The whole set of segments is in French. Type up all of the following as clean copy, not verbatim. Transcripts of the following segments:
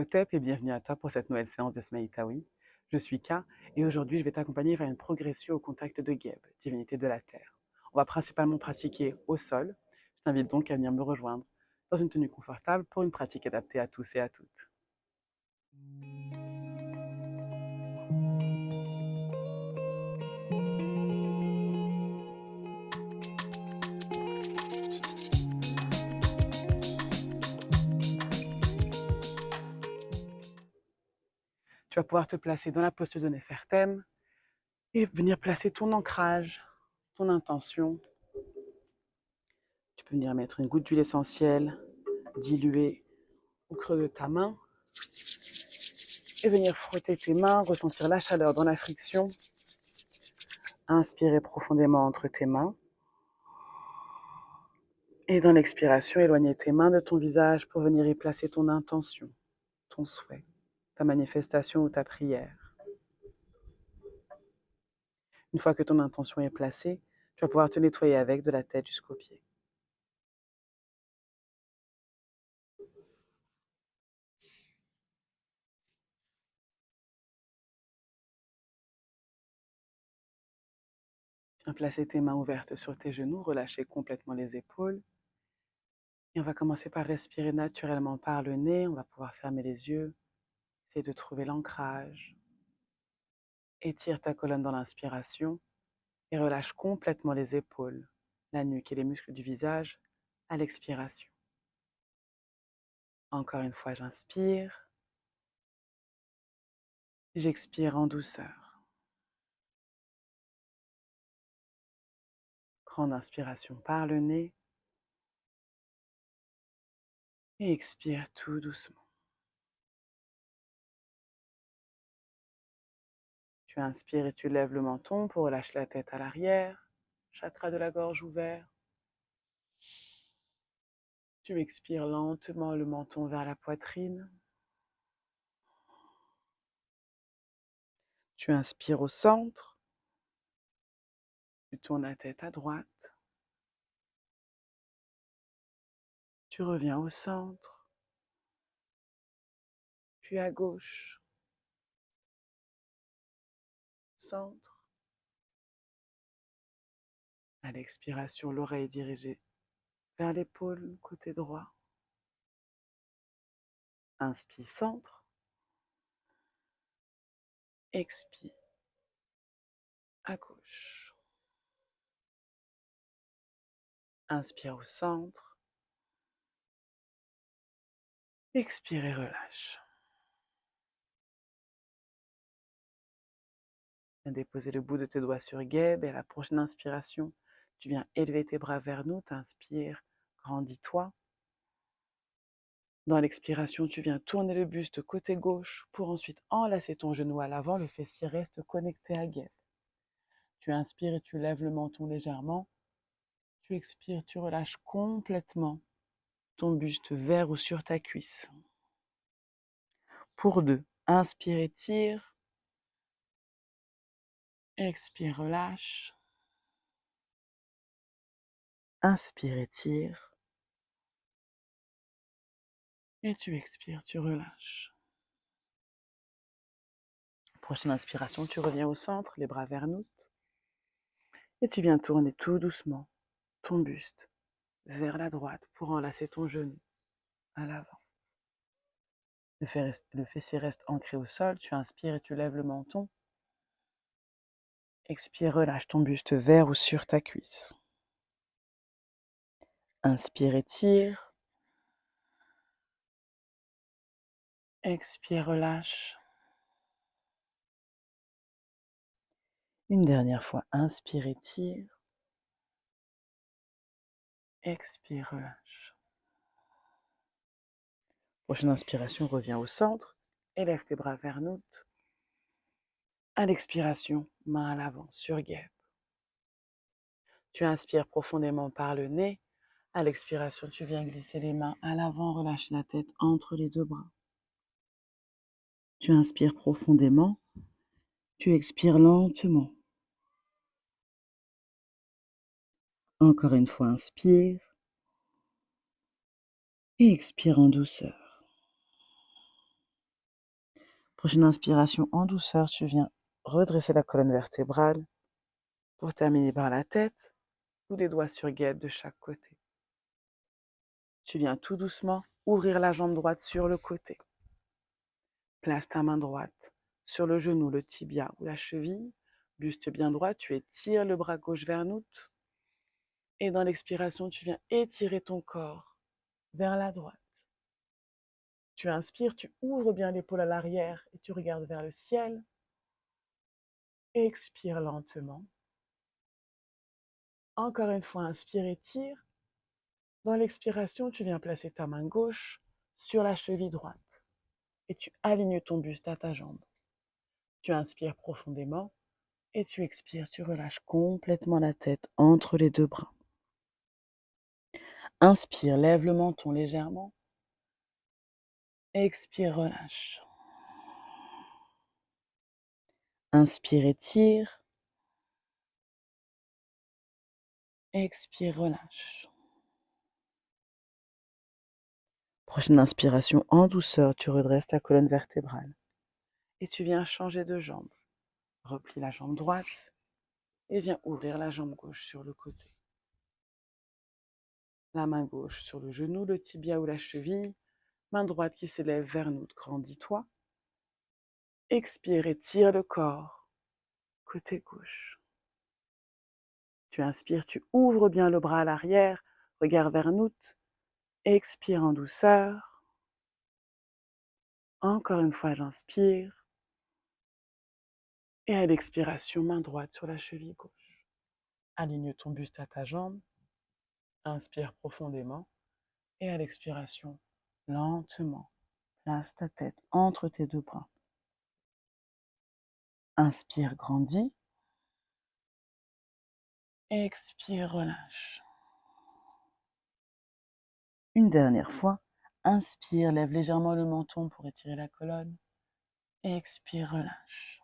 Hotep et bienvenue à toi pour cette nouvelle séance de Smaïtaoui. Je suis K et aujourd'hui je vais t'accompagner vers une progression au contact de Geb, divinité de la terre. On va principalement pratiquer au sol. Je t'invite donc à venir me rejoindre dans une tenue confortable pour une pratique adaptée à tous et à toutes. Tu vas pouvoir te placer dans la posture de Nefertem et venir placer ton ancrage, ton intention. Tu peux venir mettre une goutte d'huile essentielle diluée au creux de ta main et venir frotter tes mains, ressentir la chaleur dans la friction. Inspirez profondément entre tes mains. Et dans l'expiration, éloigner tes mains de ton visage pour venir y placer ton intention, ton souhait, ta manifestation ou ta prière. Une fois que ton intention est placée, tu vas pouvoir te nettoyer avec de la tête jusqu'aux pieds. Viens placer tes mains ouvertes sur tes genoux, relâcher complètement les épaules. Et on va commencer par respirer naturellement par le nez. On va pouvoir fermer les yeux, essayer de trouver l'ancrage. Étire ta colonne dans l'inspiration et relâche complètement les épaules, la nuque et les muscles du visage à l'expiration. Encore une fois, j'inspire. J'expire en douceur. Grande inspiration par le nez et expire tout doucement. Tu inspires et tu lèves le menton pour relâcher la tête à l'arrière, chakra de la gorge ouvert. Tu expires lentement le menton vers la poitrine. Tu inspires au centre. Tu tournes la tête à droite. Tu reviens au centre, puis à gauche. Centre. À l'expiration, l'oreille dirigée vers l'épaule côté droit. Inspire centre. Expire à gauche. Inspire au centre. Expire et relâche. Viens déposer le bout de tes doigts sur Geb et à la prochaine inspiration, tu viens élever tes bras vers nous, t'inspires, grandis-toi. Dans l'expiration, tu viens tourner le buste côté gauche pour ensuite enlacer ton genou à l'avant, le fessier reste connecté à Geb. Tu inspires et tu lèves le menton légèrement. Tu expires, tu relâches complètement ton buste vers ou sur ta cuisse. Pour 2, inspire, étire. Expire, relâche. Inspire, étire. Et tu expires, tu relâches. Prochaine inspiration, tu reviens au centre, les bras vers nous. Et tu viens tourner tout doucement ton buste vers la droite pour enlacer ton genou à l'avant. Le fessier reste ancré au sol. Tu inspires et tu lèves le menton. Expire, relâche ton buste vers ou sur ta cuisse. Inspire, étire. Expire, relâche. Une dernière fois, inspire, étire. Expire, relâche. Prochaine inspiration, reviens au centre. Élève tes bras vers nous. À l'expiration, main à l'avant sur Geb. Tu inspires profondément par le nez. À l'expiration, tu viens glisser les mains à l'avant, relâche la tête entre les deux bras. Tu inspires profondément. Tu expires lentement. Encore une fois, inspire. Et expire en douceur. Prochaine inspiration en douceur, tu viens redresser la colonne vertébrale pour terminer par la tête, tous les doigts sur guêpe de chaque côté. Tu viens tout doucement ouvrir la jambe droite sur le côté. Place ta main droite sur le genou, le tibia ou la cheville. Buste bien droit, tu étires le bras gauche vers nous. Et dans l'expiration, tu viens étirer ton corps vers la droite. Tu inspires, tu ouvres bien l'épaule à l'arrière et tu regardes vers le ciel. Expire lentement. Encore une fois, inspire, étire. Dans l'expiration, tu viens placer ta main gauche sur la cheville droite et tu alignes ton buste à ta jambe. Tu inspires profondément et tu expires, tu relâches complètement la tête entre les deux bras. Inspire, lève le menton légèrement. Expire, relâche. Inspire, étire. Expire, relâche. Prochaine inspiration, en douceur, tu redresses ta colonne vertébrale et tu viens changer de jambe. Replie la jambe droite et viens ouvrir la jambe gauche sur le côté. La main gauche sur le genou, le tibia ou la cheville. Main droite qui s'élève vers nous, grandis-toi. Expire, étire le corps. Côté gauche. Tu inspires, tu ouvres bien le bras à l'arrière, regard vers nous. Expire en douceur. Encore une fois, j'inspire. Et à l'expiration, main droite sur la cheville gauche. Aligne ton buste à ta jambe. Inspire profondément. Et à l'expiration, lentement, place ta tête entre tes deux bras. Inspire, grandis. Expire, relâche. Une dernière fois, inspire, lève légèrement le menton pour étirer la colonne. Expire, relâche.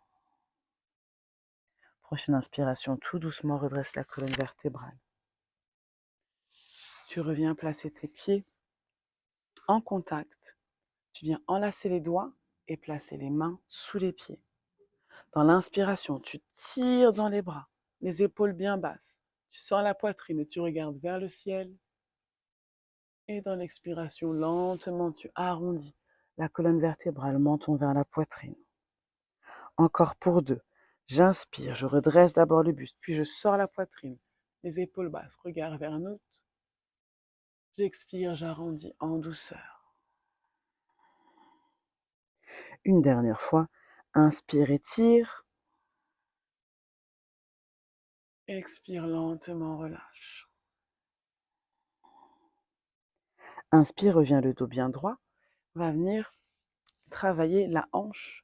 Prochaine inspiration, tout doucement, redresse la colonne vertébrale. Tu reviens placer tes pieds en contact. Tu viens enlacer les doigts et placer les mains sous les pieds. Dans l'inspiration, tu tires dans les bras, les épaules bien basses. Tu sens la poitrine et tu regardes vers le ciel. Et dans l'expiration, lentement, tu arrondis la colonne vertébrale, menton vers la poitrine. Encore pour 2. J'inspire, je redresse d'abord le buste, puis je sors la poitrine, les épaules basses, regard vers nous. J'expire, j'arrondis en douceur. Une dernière fois, inspire, étire. Expire lentement, relâche. Inspire, reviens le dos bien droit. Va venir travailler la hanche.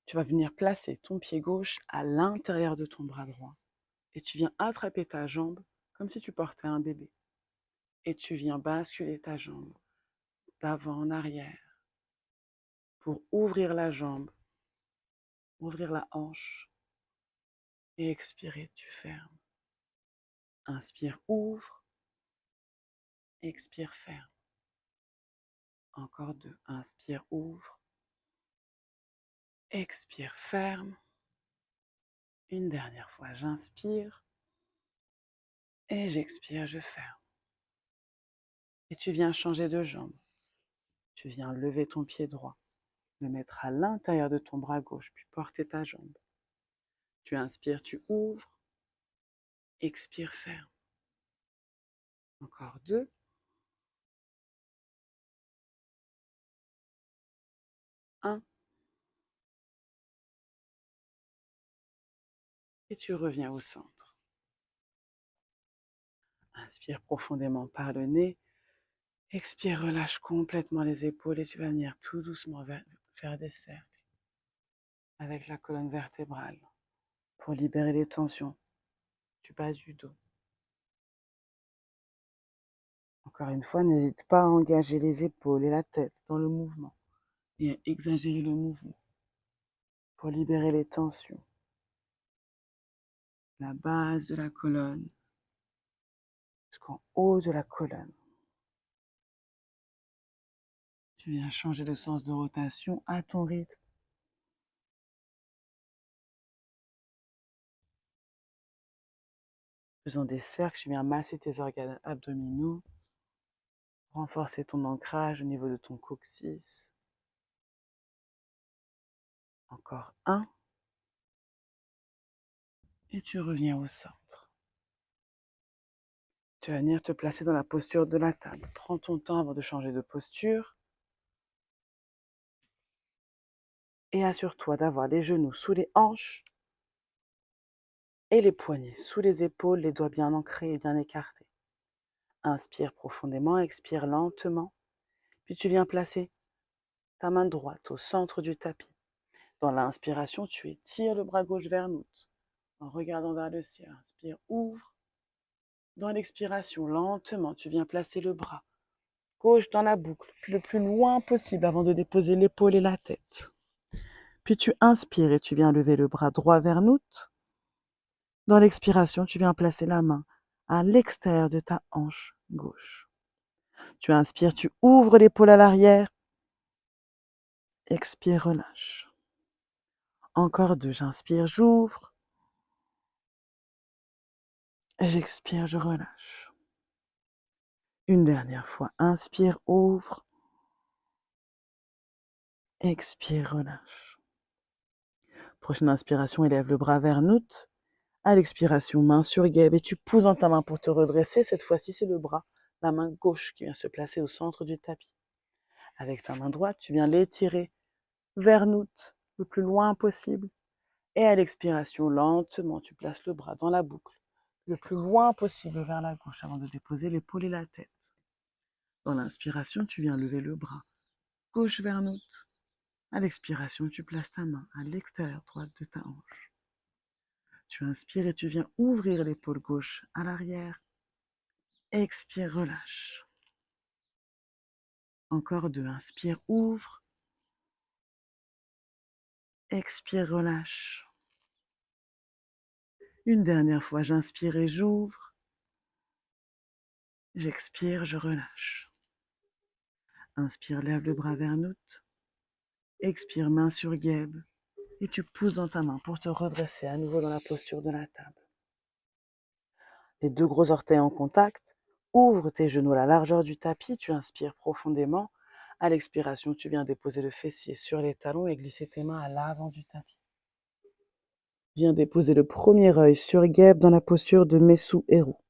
Tu vas venir placer ton pied gauche à l'intérieur de ton bras droit. Et tu viens attraper ta jambe comme si tu portais un bébé. Et tu viens basculer ta jambe d'avant en arrière pour ouvrir la jambe, ouvrir la hanche. Et expirer, tu fermes. Inspire, ouvre. Expire, ferme. Encore 2. Inspire, ouvre. Expire, ferme. Une dernière fois, j'inspire. Et j'expire, je ferme. Et tu viens changer de jambe. Tu viens lever ton pied droit, le mettre à l'intérieur de ton bras gauche, puis porter ta jambe. Tu inspires, tu ouvres. Expire, ferme. Encore 2. Un. Et tu reviens au centre. Inspire profondément par le nez. Expire, relâche complètement les épaules et tu vas venir tout doucement faire des cercles avec la colonne vertébrale pour libérer les tensions du bas du dos. Encore une fois, n'hésite pas à engager les épaules et la tête dans le mouvement et à exagérer le mouvement pour libérer les tensions. La base de la colonne jusqu'en haut de la colonne. Tu viens changer de sens de rotation à ton rythme Faisons des cercles, tu viens masser tes organes abdominaux, renforcer ton ancrage au niveau de ton coccyx. Encore un. Et tu reviens au centre. Tu vas venir te placer dans la posture de la table. Prends ton temps avant de changer de posture. Et assure-toi d'avoir les genoux sous les hanches et les poignets sous les épaules, les doigts bien ancrés et bien écartés. Inspire profondément, expire lentement. Puis tu viens placer ta main droite au centre du tapis. Dans l'inspiration, tu étires le bras gauche vers nous en regardant vers le ciel. Inspire, ouvre. Dans l'expiration, lentement, tu viens placer le bras gauche dans la boucle, le plus loin possible avant de déposer l'épaule et la tête. Puis tu inspires et tu viens lever le bras droit vers nous. Dans l'expiration, tu viens placer la main à l'extérieur de ta hanche gauche. Tu inspires, tu ouvres l'épaule à l'arrière. Expire, relâche. Encore deux, j'inspire, j'ouvre. J'expire, je relâche. Une dernière fois, inspire, ouvre. Expire, relâche. Prochaine inspiration, élève le bras vers nous. À l'expiration, main sur guêpe et tu pousses dans ta main pour te redresser. Cette fois-ci, c'est le bras, la main gauche qui vient se placer au centre du tapis. Avec ta main droite, tu viens l'étirer vers nous, le plus loin possible. Et à l'expiration, lentement, tu places le bras dans la boucle, le plus loin possible vers la gauche avant de déposer l'épaule et la tête. Dans l'inspiration, tu viens lever le bras gauche vers nous. À l'expiration, tu places ta main à l'extérieur droite de ta hanche. Tu inspires et tu viens ouvrir l'épaule gauche à l'arrière. Expire, relâche. Encore deux, inspire, ouvre. Expire, relâche. Une dernière fois, j'inspire et j'ouvre. J'expire, je relâche. Inspire, lève le bras vers nous. Expire, main sur guêpe. Et tu pousses dans ta main pour te redresser à nouveau dans la posture de la table. Les deux gros orteils en contact. Ouvre tes genoux à la largeur du tapis. Tu inspires profondément. À l'expiration, tu viens déposer le fessier sur les talons et glisser tes mains à l'avant du tapis. Viens déposer le premier œil sur guêpe dans la posture de Mesu Héros.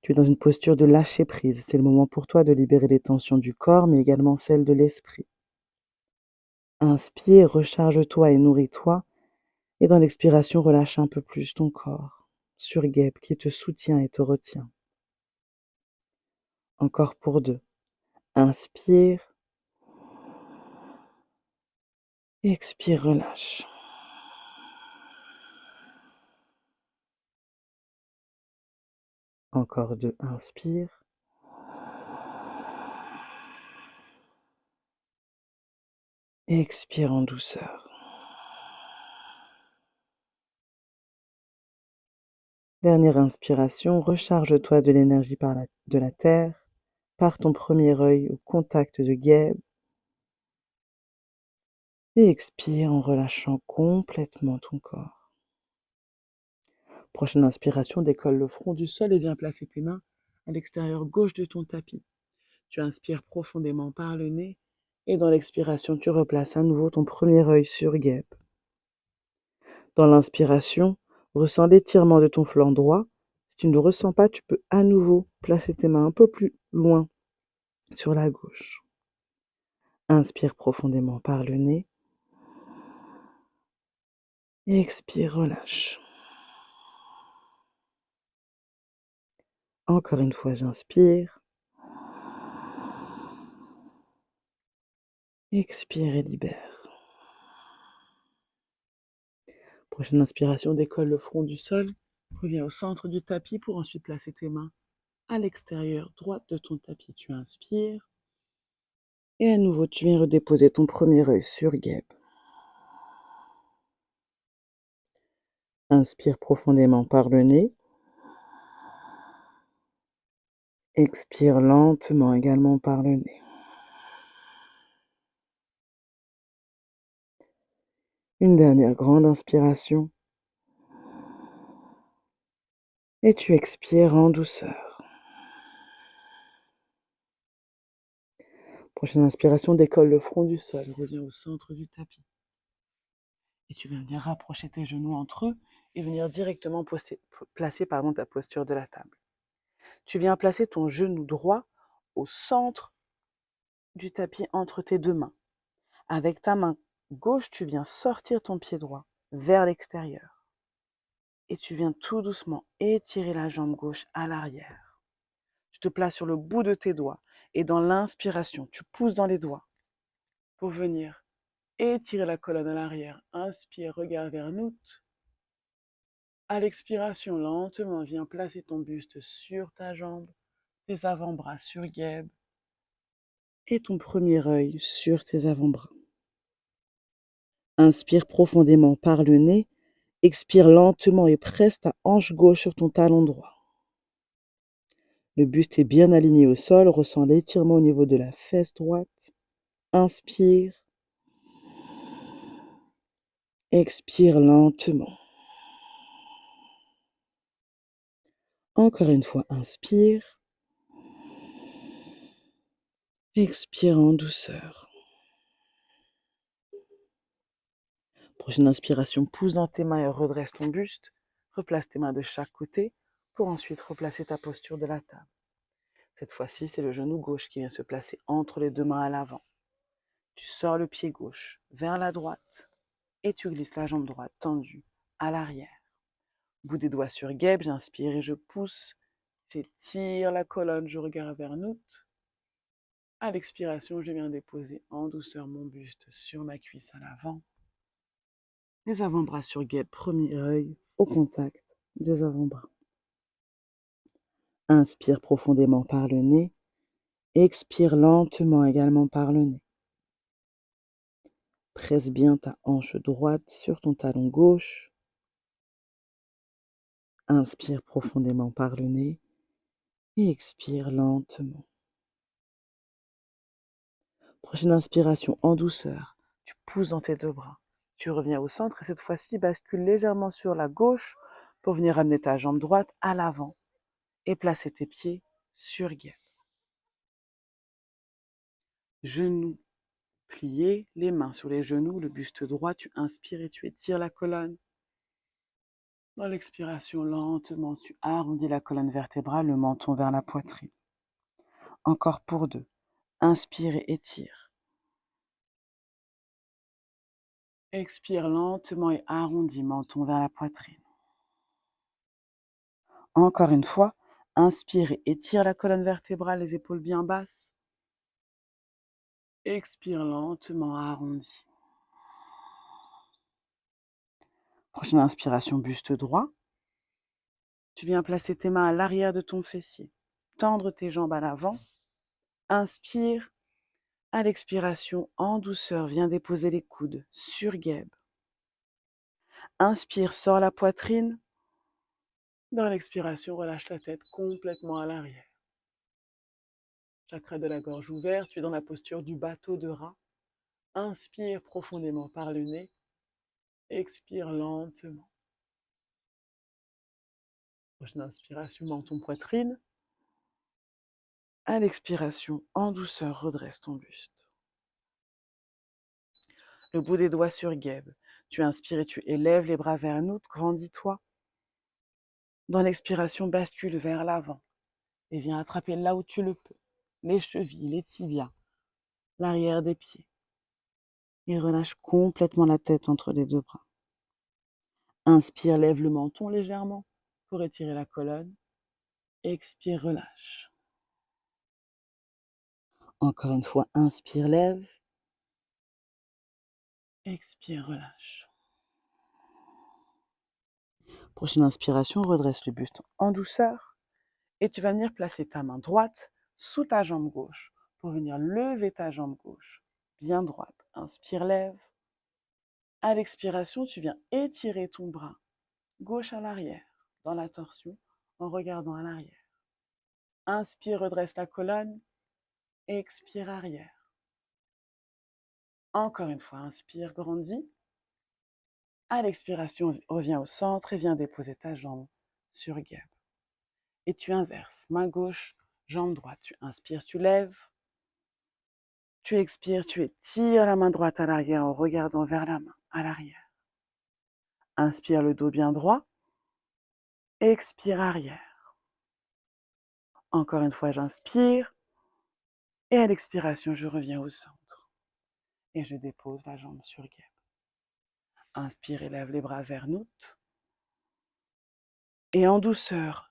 Tu es dans une posture de lâcher prise. C'est le moment pour toi de libérer les tensions du corps, mais également celles de l'esprit. Inspire, recharge-toi et nourris-toi. Et dans l'expiration, relâche un peu plus ton corps sur guêpe qui te soutient et te retient. Encore pour deux. Inspire. Expire, relâche. Encore deux. Inspire. Expire en douceur. Dernière inspiration, recharge-toi de l'énergie de la terre par ton premier œil au contact de guêpe. Et expire en relâchant complètement ton corps. Prochaine inspiration, décolle le front du sol et viens placer tes mains à l'extérieur gauche de ton tapis. Tu inspires profondément par le nez et dans l'expiration, tu replaces à nouveau ton premier œil sur guêpe. Dans l'inspiration, ressens l'étirement de ton flanc droit. Si tu ne le ressens pas, tu peux à nouveau placer tes mains un peu plus loin sur la gauche. Inspire profondément par le nez. Expire, relâche. Encore une fois, j'inspire. Expire et libère. Prochaine inspiration, décolle le front du sol. Reviens au centre du tapis pour ensuite placer tes mains à l'extérieur droite de ton tapis. Tu inspires. Et à nouveau, tu viens redéposer ton premier œil sur guêpe. Inspire profondément par le nez. Expire lentement également par le nez. Une dernière grande inspiration. Et tu expires en douceur. Prochaine inspiration, décolle le front du sol, reviens au centre du tapis. Et tu vas venir rapprocher tes genoux entre eux et venir directement placer ta posture de la table. Tu viens placer ton genou droit au centre du tapis entre tes deux mains. Avec ta main gauche, tu viens sortir ton pied droit vers l'extérieur. Et tu viens tout doucement étirer la jambe gauche à l'arrière. Tu te places sur le bout de tes doigts et dans l'inspiration, tu pousses dans les doigts pour venir étirer la colonne à l'arrière. Inspire, regarde vers nous. À l'expiration, lentement, viens placer ton buste sur ta jambe, tes avant-bras sur guêpe et ton premier œil sur tes avant-bras. Inspire profondément par le nez. Expire lentement et presse ta hanche gauche sur ton talon droit. Le buste est bien aligné au sol. Ressens l'étirement au niveau de la fesse droite. Inspire. Expire lentement. Encore une fois, inspire. Expire en douceur. Prochaine inspiration, pousse dans tes mains et redresse ton buste. Replace tes mains de chaque côté pour ensuite replacer ta posture de la table. Cette fois-ci, c'est le genou gauche qui vient se placer entre les deux mains à l'avant. Tu sors le pied gauche vers la droite et tu glisses la jambe droite tendue à l'arrière. Bout des doigts sur guêpe, j'inspire et je pousse. J'étire la colonne, je regarde vers nous. À l'expiration, je viens déposer en douceur mon buste sur ma cuisse à l'avant. Les avant-bras sur guêpe, premier œil au contact des avant-bras. Inspire profondément par le nez. Expire lentement également par le nez. Presse bien ta hanche droite sur ton talon gauche. Inspire profondément par le nez et expire lentement. Prochaine inspiration en douceur. Tu pousses dans tes deux bras. Tu reviens au centre et cette fois-ci, bascule légèrement sur la gauche pour venir amener ta jambe droite à l'avant et placer tes pieds sur guêpe. Genoux pliés, les mains sur les genoux, le buste droit, tu inspires et tu étires la colonne. Dans l'expiration, lentement, tu arrondis la colonne vertébrale, le menton vers la poitrine. Encore pour deux. Inspire et étire. Expire lentement et arrondis, menton vers la poitrine. Encore une fois, inspire et étire la colonne vertébrale, les épaules bien basses. Expire lentement, arrondi. Prochaine inspiration, buste droit. Tu viens placer tes mains à l'arrière de ton fessier. Tendre tes jambes à l'avant. Inspire. À l'expiration, en douceur, viens déposer les coudes sur guêpe. Inspire, sors la poitrine. Dans l'expiration, relâche la tête complètement à l'arrière. Chakra de la gorge ouvert, tu es dans la posture du bateau de rat. Inspire profondément par le nez. Expire lentement. Prochaine inspiration, menton poitrine. À l'expiration, en douceur, redresse ton buste. Le bout des doigts sur guêpe. Tu inspires et tu élèves les bras vers nous, grandis-toi. Dans l'expiration, bascule vers l'avant et viens attraper là où tu le peux. Les chevilles, les tibias, l'arrière des pieds. Et relâche complètement la tête entre les deux bras. Inspire, lève le menton légèrement pour étirer la colonne. Expire, relâche. Encore une fois, inspire, lève. Expire, relâche. Prochaine inspiration, redresse le buste en douceur. Et tu vas venir placer ta main droite sous ta jambe gauche pour venir lever ta jambe gauche bien droite. Inspire, lève. À l'expiration, tu viens étirer ton bras gauche à l'arrière dans la torsion en regardant à l'arrière. Inspire, redresse la colonne. Expire, arrière. Encore une fois, inspire, grandis. À l'expiration, reviens au centre et viens déposer ta jambe sur guêpe. et tu inverses. Main gauche, jambe droite. Tu inspires, tu lèves. Tu expires, tu étires la main droite à l'arrière en regardant vers la main à l'arrière. Inspire le dos bien droit. Expire arrière. Encore une fois, j'inspire. Et à l'expiration, je reviens au centre. Et je dépose la jambe sur guêpe. Inspire et lève les bras vers nous. Et en douceur,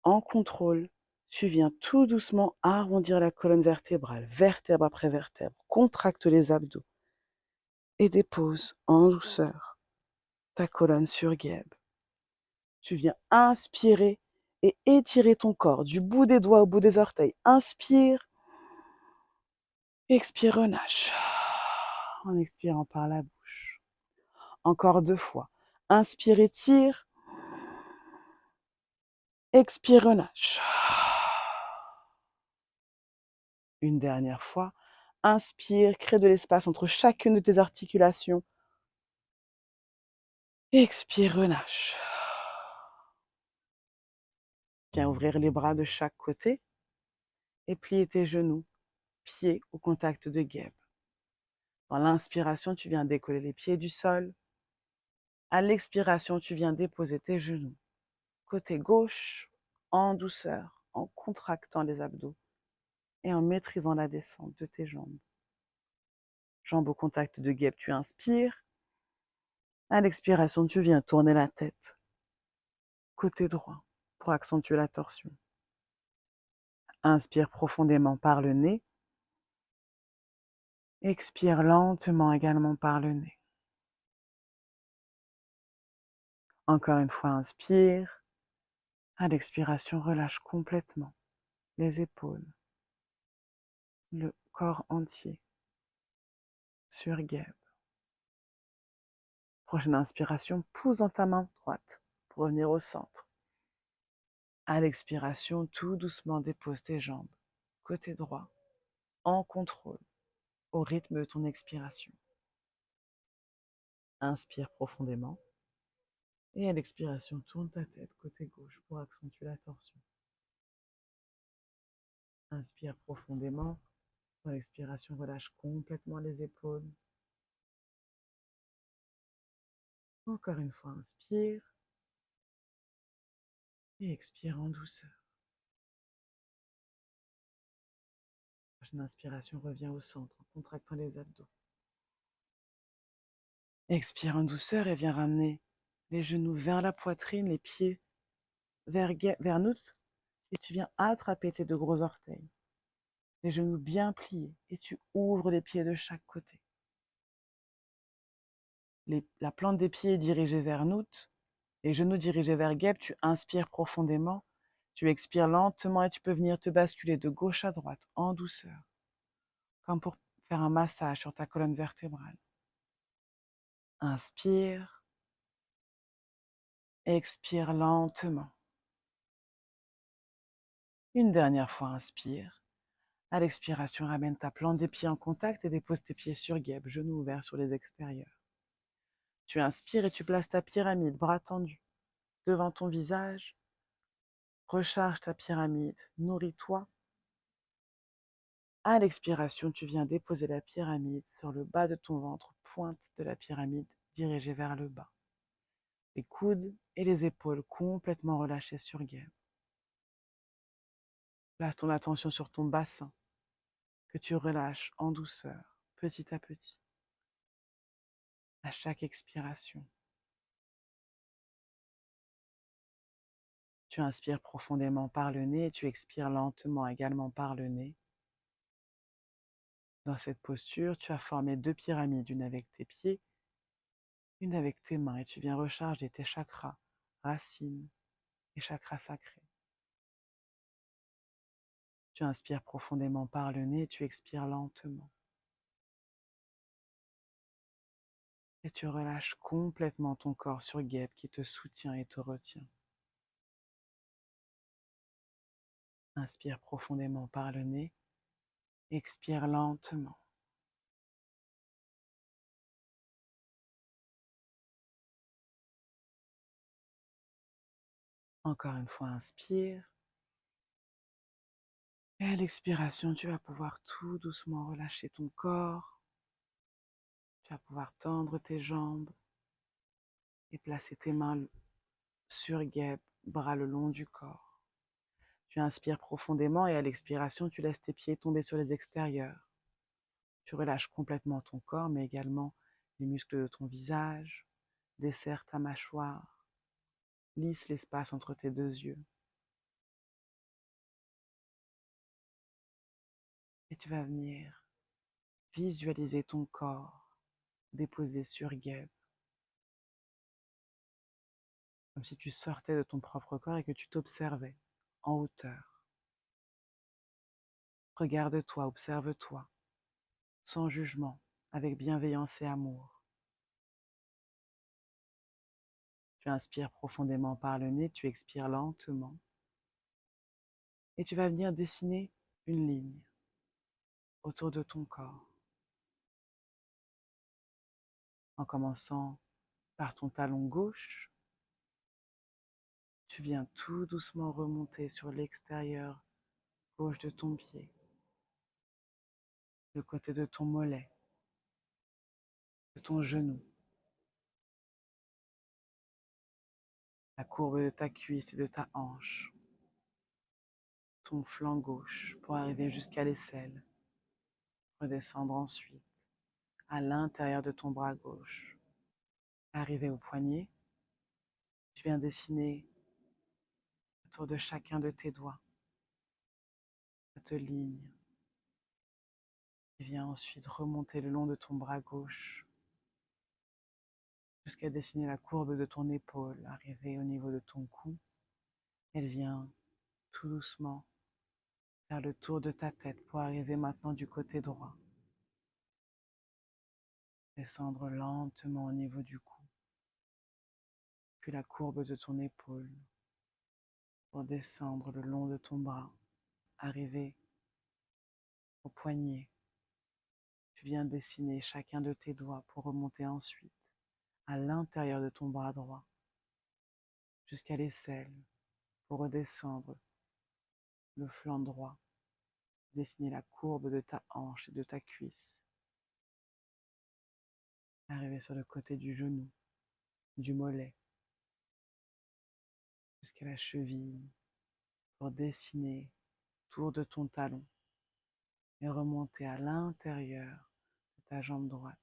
en contrôle, tu viens tout doucement arrondir la colonne vertébrale, vertèbre après vertèbre. Contracte les abdos. Et dépose en douceur ta colonne sur guêpe. Tu viens inspirer et étirer ton corps du bout des doigts au bout des orteils. Inspire. Expire, relâche. En expirant par la bouche. Encore 2 fois. Inspire, étire. Expire, relâche. Une dernière fois. Inspire, crée de l'espace entre chacune de tes articulations. Expire, relâche. Viens ouvrir les bras de chaque côté et plier tes genoux, pieds au contact de guêpe. Dans l'inspiration, tu viens décoller les pieds du sol. À l'expiration, tu viens déposer tes genoux. Côté gauche, en douceur, en contractant les abdos et en maîtrisant la descente de tes jambes. Jambes au contact de guêpe, tu inspires. À l'expiration, tu viens tourner la tête. Côté droit, pour accentuer la torsion. Inspire profondément par le nez. Expire lentement également par le nez. Encore une fois, inspire. À l'expiration, relâche complètement les épaules, le corps entier sur guêpe. Prochaine inspiration, pousse dans ta main droite pour revenir au centre. À l'expiration, tout doucement dépose tes jambes, côté droit, en contrôle, au rythme de ton expiration. Inspire profondément et à l'expiration, tourne ta tête côté gauche pour accentuer la torsion. Inspire profondément. À l'expiration, relâche complètement les épaules. Encore une fois, inspire et expire en douceur. Prochaine inspiration, reviens au centre en contractant les abdos. Expire en douceur et viens ramener les genoux vers la poitrine, les pieds vers nous. Et tu viens attraper tes 2 gros orteils. Les genoux bien pliés et tu ouvres les pieds de chaque côté. La plante des pieds est dirigée vers nous, les genoux dirigés vers guêpe. Tu inspires profondément, tu expires lentement et tu peux venir te basculer de gauche à droite en douceur, comme pour faire un massage sur ta colonne vertébrale. Inspire, expire lentement. Une dernière fois, inspire. À l'expiration, ramène ta plante des pieds en contact et dépose tes pieds sur guêpe, genoux ouverts sur les extérieurs. Tu inspires et tu places ta pyramide, bras tendus, devant ton visage. Recharge ta pyramide, nourris-toi. À l'expiration, tu viens déposer la pyramide sur le bas de ton ventre, pointe de la pyramide dirigée vers le bas. Les coudes et les épaules complètement relâchés sur guêpe. Place ton attention sur ton bassin, que tu relâches en douceur, petit à petit, à chaque expiration. Tu inspires profondément par le nez et tu expires lentement également par le nez. Dans cette posture, tu as formé 2 pyramides, une avec tes pieds, une avec tes mains, et tu viens recharger tes chakras, racines et chakras sacrés. Tu inspires profondément par le nez et tu expires lentement. Et tu relâches complètement ton corps sur guêpe qui te soutient et te retient. Inspire profondément par le nez, expire lentement. Encore une fois, inspire. Et à l'expiration, tu vas pouvoir tout doucement relâcher ton corps. Tu vas pouvoir tendre tes jambes et placer tes mains sur guêpe, bras le long du corps. Tu inspires profondément et à l'expiration, tu laisses tes pieds tomber sur les extérieurs. Tu relâches complètement ton corps, mais également les muscles de ton visage. Desserre ta mâchoire. Lisse l'espace entre tes deux yeux. Et tu vas venir visualiser ton corps déposé sur guêpe, comme si tu sortais de ton propre corps et que tu t'observais en hauteur. Regarde-toi, observe-toi, sans jugement, avec bienveillance et amour. Tu inspires profondément par le nez, tu expires lentement et tu vas venir dessiner une ligne autour de ton corps, en commençant par ton talon gauche. Tu viens tout doucement remonter sur l'extérieur gauche de ton pied, le côté de ton mollet, de ton genou, la courbe de ta cuisse et de ta hanche, ton flanc gauche pour arriver jusqu'à l'aisselle. Redescendre ensuite à l'intérieur de ton bras gauche. Arriver au poignet, tu viens dessiner autour de chacun de tes doigts cette ligne qui vient ensuite remonter le long de ton bras gauche jusqu'à dessiner la courbe de ton épaule, arriver au niveau de ton cou. Elle vient tout doucement faire le tour de ta tête pour arriver maintenant du côté droit. Descendre lentement au niveau du cou, puis la courbe de ton épaule pour descendre le long de ton bras, arriver au poignet. Tu viens dessiner chacun de tes doigts pour remonter ensuite à l'intérieur de ton bras droit jusqu'à l'aisselle pour redescendre le flanc droit, dessiner la courbe de ta hanche et de ta cuisse, arriver sur le côté du genou, du mollet, jusqu'à la cheville pour dessiner autour de ton talon et remonter à l'intérieur de ta jambe droite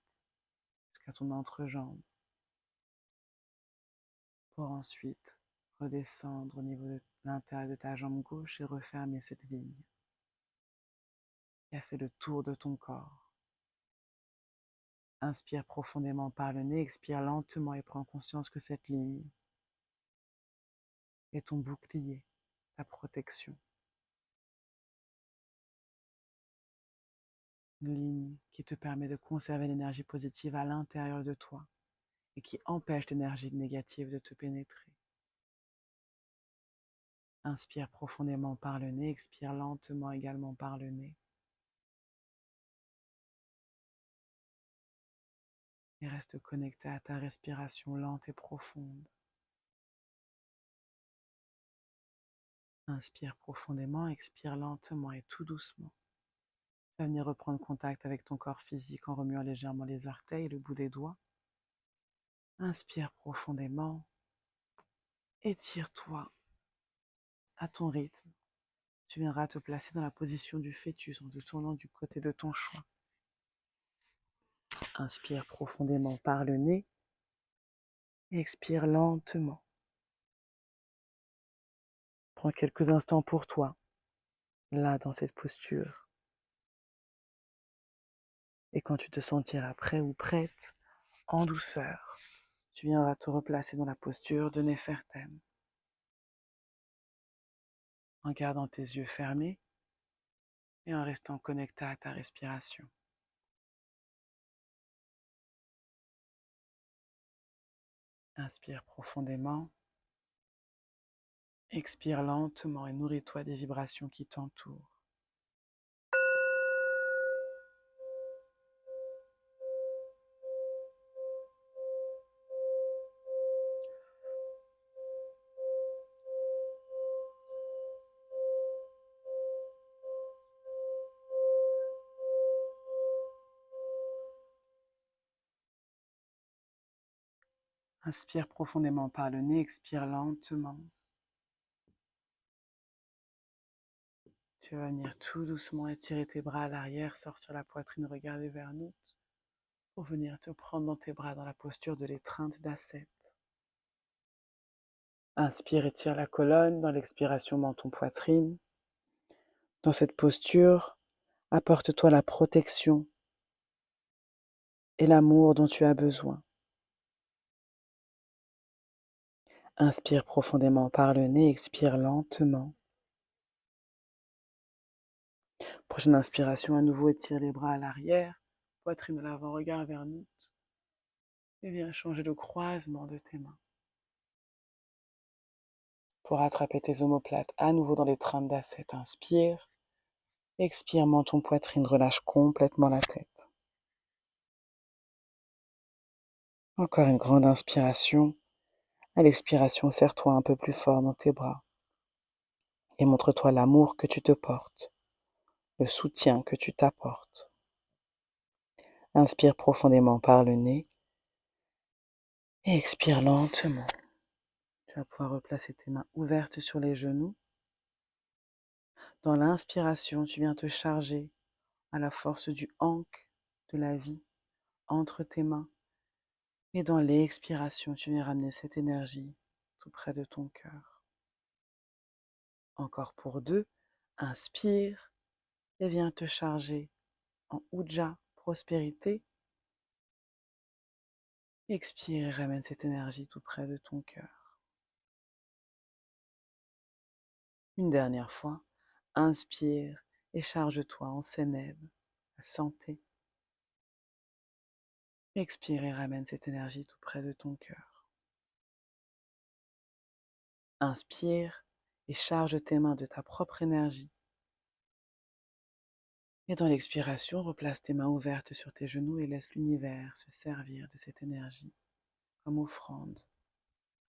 jusqu'à ton entrejambe pour ensuite redescendre au niveau de l'intérieur de ta jambe gauche et refermer cette ligne qui a fait le tour de ton corps. Inspire profondément par le nez, expire lentement et prends conscience que cette ligne est ton bouclier, ta protection. Une ligne qui te permet de conserver l'énergie positive à l'intérieur de toi et qui empêche l'énergie négative de te pénétrer. Inspire profondément par le nez, expire lentement également par le nez. Et reste connecté à ta respiration lente et profonde. Inspire profondément, expire lentement et tout doucement. Tu vas venir reprendre contact avec ton corps physique en remuant légèrement les orteils et le bout des doigts. Inspire profondément, étire-toi à ton rythme. Tu viendras te placer dans la position du fœtus en te tournant du côté de ton choix. Inspire profondément par le nez, expire lentement. Prends quelques instants pour toi, là dans cette posture. Et quand tu te sentiras prêt ou prête, en douceur, tu viendras te replacer dans la posture de Néfertem. En gardant tes yeux fermés et en restant connecté à ta respiration. Inspire profondément, expire lentement et nourris-toi des vibrations qui t'entourent. Inspire profondément par le nez, expire lentement. Tu vas venir tout doucement étirer tes bras à l'arrière, sortir la poitrine, regarder vers nous, pour venir te prendre dans tes bras dans la posture de l'étreinte d'ascète. Inspire, étire la colonne, dans l'expiration, menton, poitrine. Dans cette posture, apporte-toi la protection et l'amour dont tu as besoin. Inspire profondément par le nez, expire lentement. Prochaine inspiration, à nouveau étire les bras à l'arrière, poitrine à l'avant, regard vers nous. Et viens changer le croisement de tes mains. Pour attraper tes omoplates, à nouveau dans l'étreinte d'ascète, inspire. Expire, menton, poitrine, relâche complètement la tête. Encore une grande inspiration. À l'expiration, serre-toi un peu plus fort dans tes bras. Et montre-toi l'amour que tu te portes, le soutien que tu t'apportes. Inspire profondément par le nez et expire lentement. Tu vas pouvoir replacer tes mains ouvertes sur les genoux. Dans l'inspiration, tu viens te charger à la force du ankh de la vie entre tes mains. Et dans l'expiration, tu viens ramener cette énergie tout près de ton cœur. Encore pour 2, inspire et viens te charger en Ujja, prospérité. Expire et ramène cette énergie tout près de ton cœur. Une dernière fois, inspire et charge-toi en Seneb, la santé. Expire et ramène cette énergie tout près de ton cœur. Inspire et charge tes mains de ta propre énergie. Et dans l'expiration, replace tes mains ouvertes sur tes genoux et laisse l'univers se servir de cette énergie comme offrande,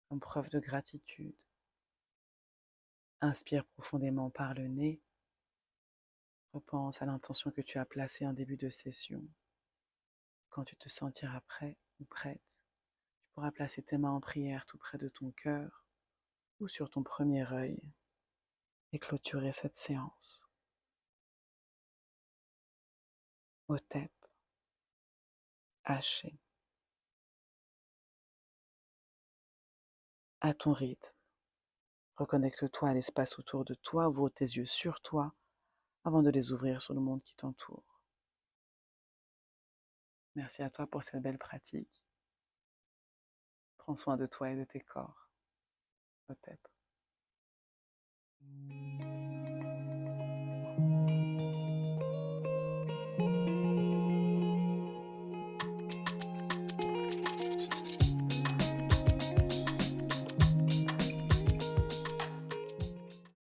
comme preuve de gratitude. Inspire profondément par le nez. Repense à l'intention que tu as placée en début de session. Quand tu te sentiras prêt ou prête, tu pourras placer tes mains en prière tout près de ton cœur ou sur ton premier œil et clôturer cette séance. Hotep, haché, à ton rythme. Reconnecte-toi à l'espace autour de toi, ouvre tes yeux sur toi avant de les ouvrir sur le monde qui t'entoure. Merci à toi pour cette belle pratique. Prends soin de toi et de tes corps. Hotep.